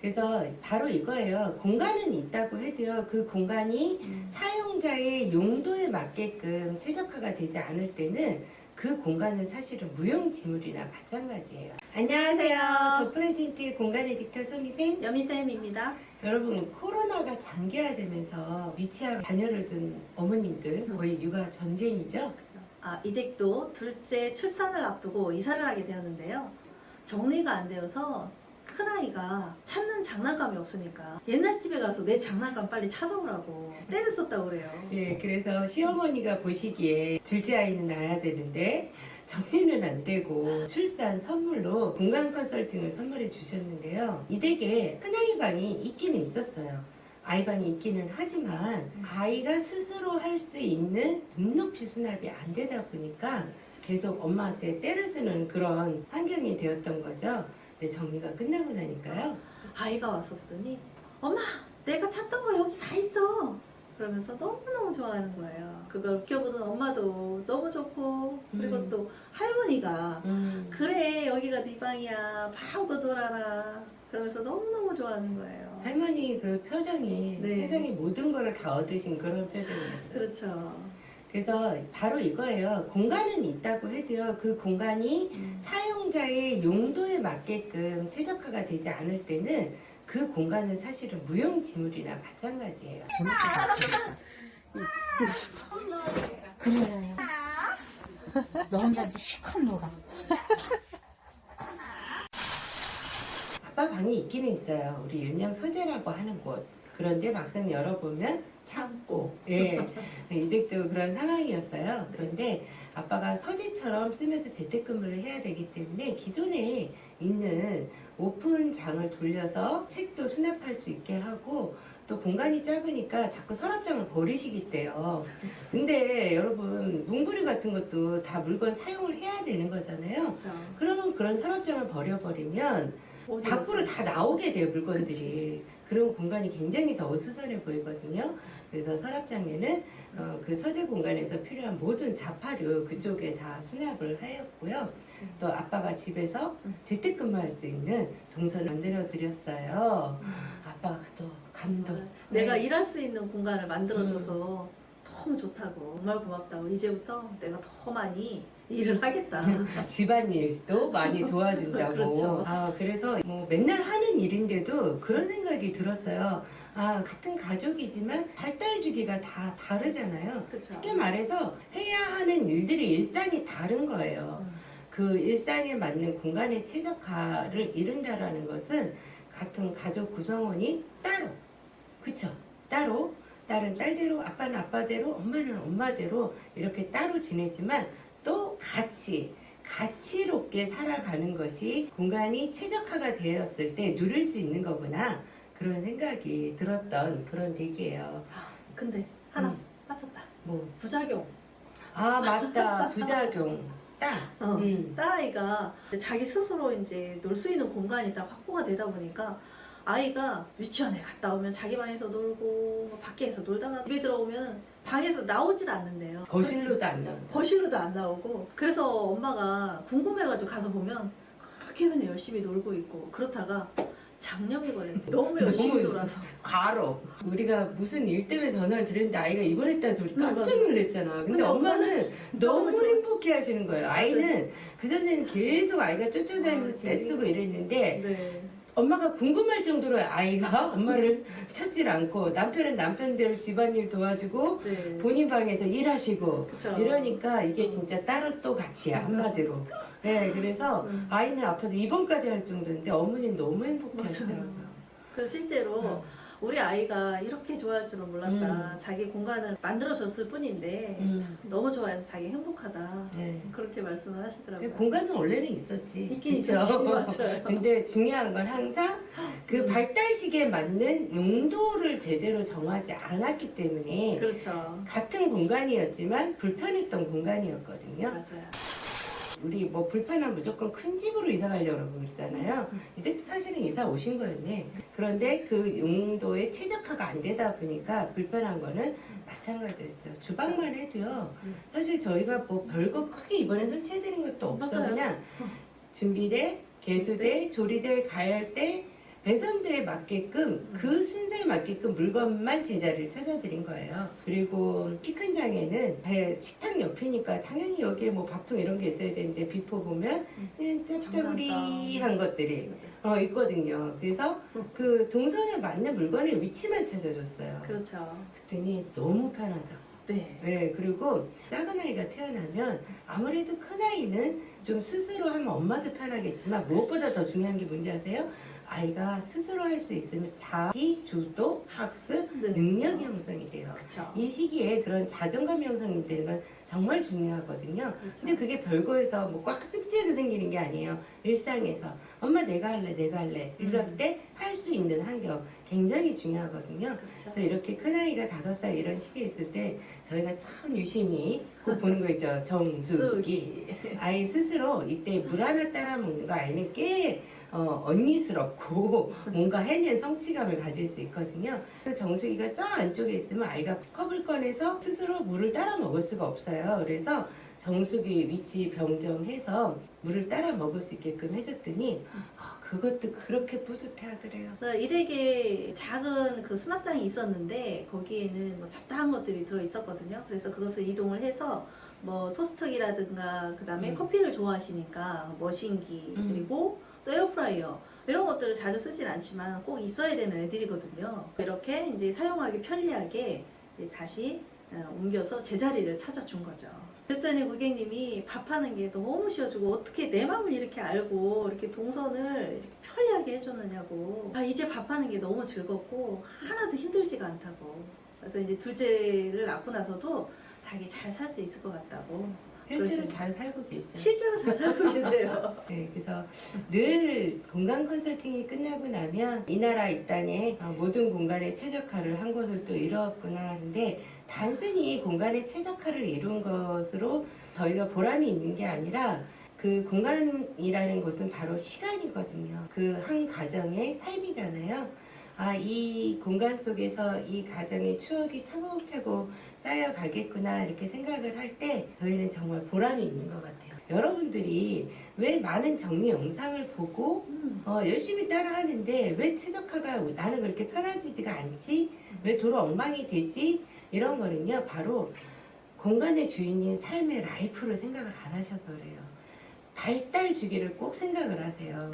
그래서 바로 이거예요. 공간은 있다고 해도요. 그 공간이 사용자의 용도에 맞게끔 최적화가 되지 않을 때는 그 공간은 사실은 무용지물이나 마찬가지예요. 안녕하세요. 더프레젠트의 공간 에디터 소미쌤, 여미쌤입니다. 여러분, 코로나가 장기화되면서 미취학 자녀를 둔 어머님들 거의 육아 전쟁이죠. 이 댁도 둘째 출산을 앞두고 이사를 하게 되었는데요. 정리가 안 되어서 큰아이가 찾는 장난감이 없으니까 옛날 집에 가서 내 장난감 빨리 찾아오라고 때를 썼다고 그래요. 예, 그래서 시어머니가 보시기에 둘째 아이는 낳아야 되는데 정리는 안 되고 출산 선물로 공간 컨설팅을 선물해 주셨는데요. 이 댁에 큰아이 방이 있기는 있었어요. 아이방이 있기는 하지만 아이가 스스로 할 수 있는 눈높이 수납이 안 되다 보니까 계속 엄마한테 때를 쓰는 그런 환경이 되었던 거죠. 근데 정리가 끝나고 나니까요. 아이가 와서 보더니 엄마 내가 찾던 거 여기 다 있어. 그러면서 너무너무 좋아하는 거예요. 그걸 지켜보던 엄마도 너무 좋고 그리고 또 할머니가 그래 여기가 네 방이야 마음껏 놀아라 그러면서 너무너무 좋아하는 거예요. 할머니 그 표정이 네. 세상의 모든 거를 다 얻으신 그런 표정이었어요. 그렇죠. 그래서 바로 이거예요. 공간은 있다고 해도요. 그 공간이 사용자의 용도에 맞게끔 최적화가 되지 않을 때는 그 공간은 사실은 무용지물이나 마찬가지예요. 그래. 너 혼자 이제 실컷 놀아. 아빠 방이 있기는 있어요. 우리 일명 서재라고 하는 곳. 그런데 막상 열어보면 창고. 예. 이 댁도 그런 상황이었어요. 그런데 아빠가 서재처럼 쓰면서 재택근무를 해야 되기 때문에 기존에 있는 오픈장을 돌려서 책도 수납할 수 있게 하고 또 공간이 작으니까 자꾸 서랍장을 버리시겠대요. 근데 여러분 문구류 같은 것도 다 물건 사용을 해야 되는 거잖아요. 그렇죠. 그러면 그런 서랍장을 버려버리면 어디 밖으로 갔어요? 다 나오게 돼요, 물건들이. 그런 공간이 굉장히 더 어수선해 보이거든요. 그래서 서랍장에는 그 서재 공간에서 필요한 모든 자파류 그쪽에 다 수납을 하였고요. 또 아빠가 집에서 재택근무할 수 있는 동선을 만들어 드렸어요. 아빠가 또 감동. 내가 네. 일할 수 있는 공간을 만들어줘서 너무 좋다고 정말 고맙다고 이제부터 내가 더 많이 일을 하겠다. 집안일도 많이 도와준다고. 그렇죠. 그래서 뭐 맨날 하는 일인데도 그런 생각이 들었어요. 같은 가족이지만 발달 주기가 다 다르잖아요. 그렇죠. 쉽게 말해서 해야 하는 일들이 일상이 다른 거예요. 그 일상에 맞는 공간의 최적화를 이룬다라는 것은 같은 가족 구성원이 따로, 그쵸? 따로, 딸은 딸대로, 아빠는 아빠대로, 엄마는 엄마대로 이렇게 따로 지내지만 또 가치롭게 살아가는 것이 공간이 최적화가 되었을 때 누릴 수 있는 거구나. 그런 생각이 들었던 그런 댁이에요. 근데 하나 빠졌다. 뭐, 부작용. 맞다. 부작용. 딸아이가 이제 자기 스스로 이제 놀 수 있는 공간이 딱 확보가 되다 보니까 아이가 유치원에 갔다 오면 자기 방에서 놀고 뭐 밖에서 놀다가 집에 들어오면 방에서 나오질 않는데요. 거실로도 안 나온다. 거실로도 안 나오고 그래서 엄마가 궁금해가지고 가서 보면 그렇게 그냥 열심히 놀고 있고 그렇다가 장염이 걸렸대. 너무 열심히 놀아서. 과로. 우리가 무슨 일 때문에 전화를 드렸는데 아이가 입원했다는 소리 깜짝 맞아. 놀랐잖아. 근데 근데 엄마는 너무 너무 행복해 하시는 거예요. 아이는 그전에는 계속 아이가 쫓아다니면서 애쓰고 이랬는데 네. 엄마가 궁금할 정도로 아이가 엄마를 찾질 않고 남편은 남편대로 집안일 도와주고 네. 본인 방에서 일하시고 그쵸. 이러니까 이게 진짜 따로 또 같이야 한마디로. 네, 그래서 아이는 아파서 입원까지 할 정도인데 어머니는 너무 행복해 하시더라고요. 그래서 실제로 우리 아이가 이렇게 좋아할 줄은 몰랐다. 자기 공간을 만들어줬을 뿐인데 참 너무 좋아해서 자기 행복하다. 네. 그렇게 말씀을 하시더라고요. 공간은 원래는 있었지. 있긴 그쵸? 있었지, 맞아요. 근데 중요한 건 항상 그 발달식에 맞는 용도를 제대로 정하지 않았기 때문에 그렇죠. 같은 공간이었지만 불편했던 공간이었거든요. 맞아요. 우리 뭐 불편하면 무조건 큰 집으로 이사 가려고 그러잖아요. 이때 사실은 이사 오신 거였네. 그런데 그 용도에 최적화가 안 되다 보니까 불편한 거는 마찬가지였죠. 주방만 해도요. 사실 저희가 뭐 별거 크게 이번에 설치해야 되는 것도 없어. 맞아요. 그냥 준비대, 개수대, 조리대, 가열대, 배선도에 맞게끔 그 순서에 맞게끔 물건만 제자리를 찾아드린 거예요. 그리고 키 큰 장에는 식탁 옆이니까 당연히 여기에 뭐 밥통 이런 게 있어야 되는데 비포 보면 그냥 짭짜부리한 것들이 있거든요. 그래서 그 동선에 맞는 물건의 위치만 찾아줬어요. 그렇죠. 그랬더니 너무 편하다. 네. 네, 그리고 작은 아이가 태어나면 아무래도 큰 아이는 좀 스스로 하면 엄마도 편하겠지만 무엇보다 더 중요한 게 뭔지 아세요? 아이가 스스로 할 수 있으면 자기 주도 학습 네. 능력이 형성이 돼요. 그렇죠. 이 시기에 그런 자존감 형성이 되는 건 정말 중요하거든요. 그렇죠. 근데 그게 별거에서 뭐 꽉 습지해서 생기는 게 아니에요. 일상에서 엄마 내가 할래 이럴 때 할 수 있는 환경 굉장히 중요하거든요. 그렇죠. 그래서 이렇게 큰아이가 5살 이런 시기에 있을 때 저희가 참 유심히 꼭 보는 거 있죠. 정수기. 아이 스스로 이때 물 하나 따라 먹는 거 아이는 꽤 언니스럽고 뭔가 해낸 성취감을 가질 수 있거든요. 그래서 정수기가 저 안쪽에 있으면 아이가 컵을 꺼내서 스스로 물을 따라 먹을 수가 없어요. 그래서 정수기 위치 변경해서 물을 따라 먹을 수 있게끔 해줬더니 그것도 그렇게 뿌듯해 하더래요. 이 댁에 작은 그 수납장이 있었는데 거기에는 뭐 잡다한 것들이 들어 있었거든요. 그래서 그것을 이동을 해서 뭐 토스터기라든가 그 다음에 커피를 좋아하시니까 머신기 그리고 또 에어프라이어 이런 것들을 자주 쓰진 않지만 꼭 있어야 되는 애들이거든요. 이렇게 이제 사용하기 편리하게 이제 다시 옮겨서 제자리를 찾아준 거죠. 그랬더니 고객님이 밥하는 게 너무 쉬워지고 어떻게 내 마음을 이렇게 알고 이렇게 동선을 이렇게 편리하게 해줬느냐고. 이제 밥하는 게 너무 즐겁고 하나도 힘들지가 않다고. 그래서 이제 둘째를 낳고 나서도 자기 잘 살 수 있을 것 같다고. 실제로 잘 살고 계세요. 실제로 잘 살고 계세요. 네, 그래서 늘 공간 컨설팅이 끝나고 나면 이 나라 이 땅에 모든 공간에 최적화를 한 것을 또 이루었구나 하는데 단순히 공간에 최적화를 이룬 것으로 저희가 보람이 있는 게 아니라 그 공간이라는 것은 바로 시간이거든요. 그 한 가정의 삶이잖아요. 이 공간 속에서 이 가정의 추억이 차곡차곡 쌓여가겠구나 이렇게 생각을 할 때 저희는 정말 보람이 있는 것 같아요. 여러분들이 왜 많은 정리 영상을 보고 열심히 따라 하는데 왜 최적화가 나는 그렇게 편해지지가 않지? 왜 도로 엉망이 되지? 이런 거는요 바로 공간의 주인인 삶의 라이프를 생각을 안 하셔서 그래요. 발달 주기를 꼭 생각을 하세요.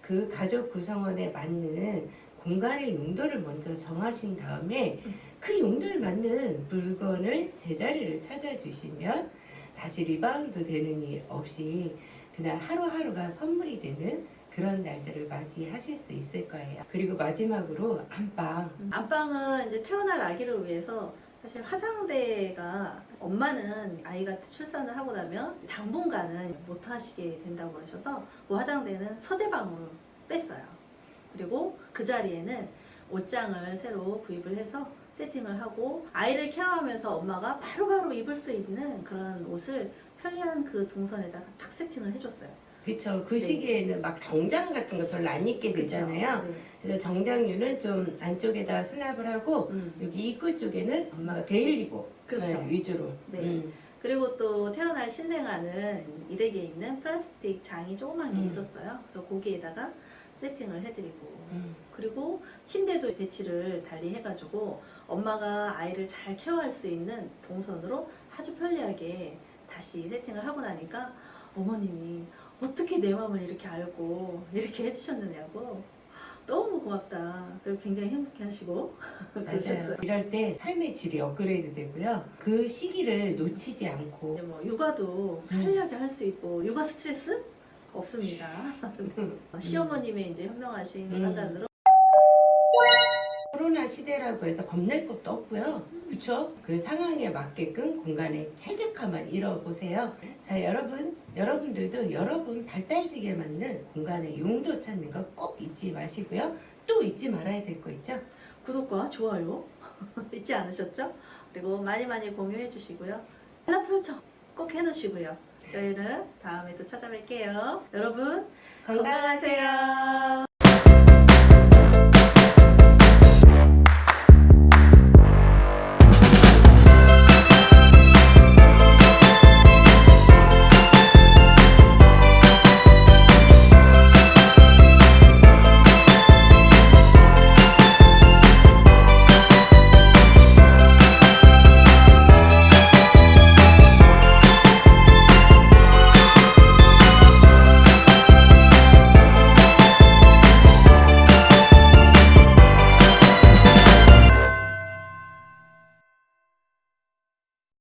그 가족 구성원에 맞는 공간의 용도를 먼저 정하신 다음에 그 용도에 맞는 물건을 제자리를 찾아주시면 다시 리바운드 되는 일 없이 그날 하루하루가 선물이 되는 그런 날들을 맞이하실 수 있을 거예요. 그리고 마지막으로 안방. 안방은 이제 태어날 아기를 위해서 사실 화장대가 엄마는 아이가 출산을 하고 나면 당분간은 못 하시게 된다고 그러셔서 그 화장대는 서재방으로 뺐어요. 그리고 그 자리에는 옷장을 새로 구입을 해서 세팅을 하고 아이를 케어하면서 엄마가 바로바로 입을 수 있는 그런 옷을 편리한 그 동선에다가 탁 세팅을 해줬어요. 그렇죠. 그 시기에는 막 정장 같은 거 별로 안 입게 되잖아요. 네. 그래서 정장류는 좀 안쪽에다 수납을 하고 여기 입구 쪽에는 엄마가 데일리복 그렇죠. 위주로. 네. 그리고 또 태어날 신생아는 이 댁에 있는 플라스틱 장이 조그만 게 있었어요. 그래서 거기에다가 세팅을 해드리고 그리고 침대도 배치를 달리 해가지고 엄마가 아이를 잘 케어할 수 있는 동선으로 아주 편리하게 다시 세팅을 하고 나니까 어머님이 어떻게 내 마음을 이렇게 알고 이렇게 해주셨느냐고 너무 고맙다. 그리고 굉장히 행복해 하시고 맞아요. 이럴 때 삶의 질이 업그레이드 되고요. 그 시기를 놓치지 않고 이제 뭐 육아도 편리하게 할 수 있고 육아 스트레스 없습니다. 시어머님의 이제 현명하신 판단으로 코로나 시대라고 해서 겁낼 것도 없고요. 그렇죠? 그 상황에 맞게끔 공간의 최적화만 이뤄보세요. 자, 여러분들도 여러분 발달직에 맞는 공간의 용도 찾는 거 꼭 잊지 마시고요. 또 잊지 말아야 될 거 있죠? 구독과 좋아요 잊지 않으셨죠? 그리고 많이 공유해 주시고요. 알람 설정 꼭 해놓으시고요. 저희는 다음에 또 찾아뵐게요. 여러분 건강하세요.